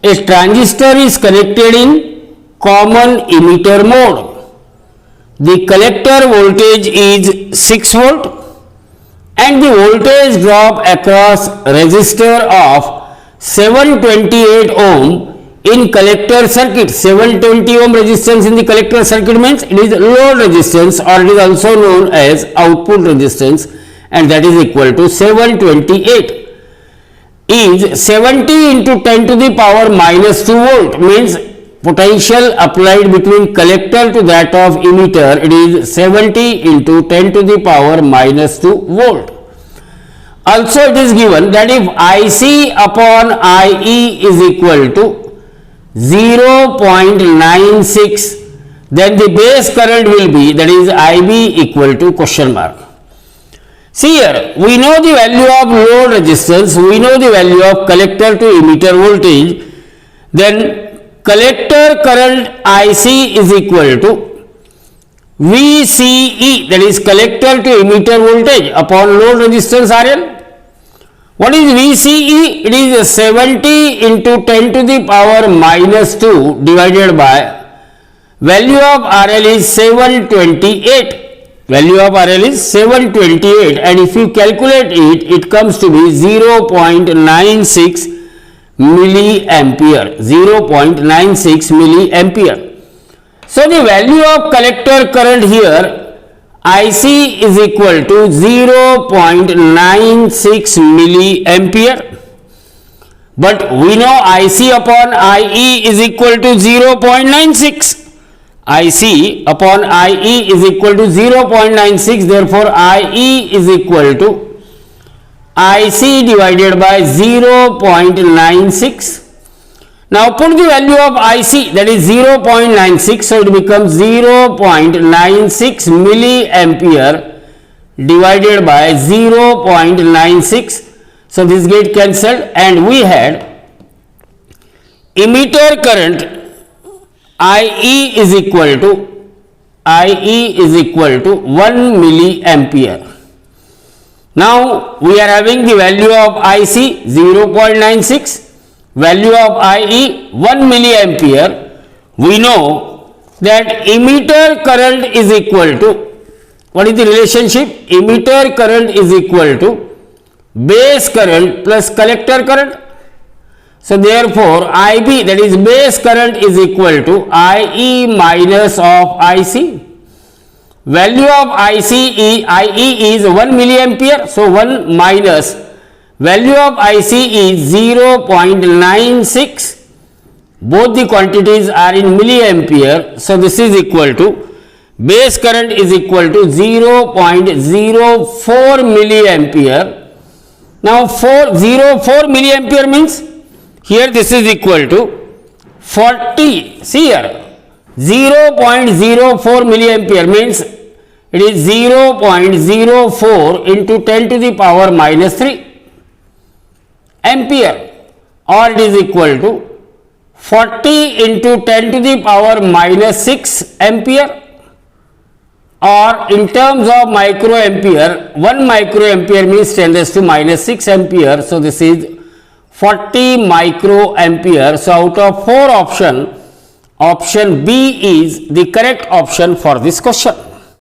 A transistor is connected in common emitter mode. The collector voltage is 6 volt and the voltage drop across resistor of 728 ohm in collector circuit. 720 ohm resistance in the collector circuit means it is load resistance, or it is also known as output resistance, and that is equal to 728 is 70 into 10 to the power minus 2 volt, means potential applied between collector to that of emitter, it is 70 into 10 to the power minus 2 volt. Also it is given that if IC upon IE is equal to 0.96, then the base current will be, that is IB equal to question mark. See here, we know the value of load resistance, we know the value of collector to emitter voltage, then collector current IC is equal to VCE, that is collector to emitter voltage upon load resistance RL. What is VCE? It is 70 into 10 to the power minus 2 divided by value of RL is 728. Value of RL is 728, and if you calculate it, it comes to be 0.96 milliampere. 0.96 milliampere. So the value of collector current here IC is equal to 0.96 milliampere, but we know IC upon IE is equal to 0.96. IC upon IE is equal to 0.96, therefore IE is equal to IC divided by 0.96. Now put the value of IC, that is 0.96, so it becomes 0.96 milliampere divided by 0.96. So this get cancelled, and we had emitter current IE is equal to 1 milliampere. Now we are having the value of IC 0.96, value of IE 1 milliampere. We know that emitter current is equal to, what is the relationship? Emitter current is equal to base current plus collector current. So therefore IB, that is base current, is equal to IE minus of IC. Value of IE is 1 milliampere, so 1 minus value of IC is 0.96. Both the quantities are in milliampere, so this is equal to base current is equal to 0.04 milliampere. Now 0.04 milliampere means here this is equal to 40. See here, 0.04 milliampere means it is 0.04 into 10 to the power minus 3 ampere, or it is equal to 40 into 10 to the power minus 6 ampere, or in terms of microampere, 1 microampere means 10 raised to minus 6 ampere. So this is 40 microampere. So out of 4 options, option B is the correct option for this question.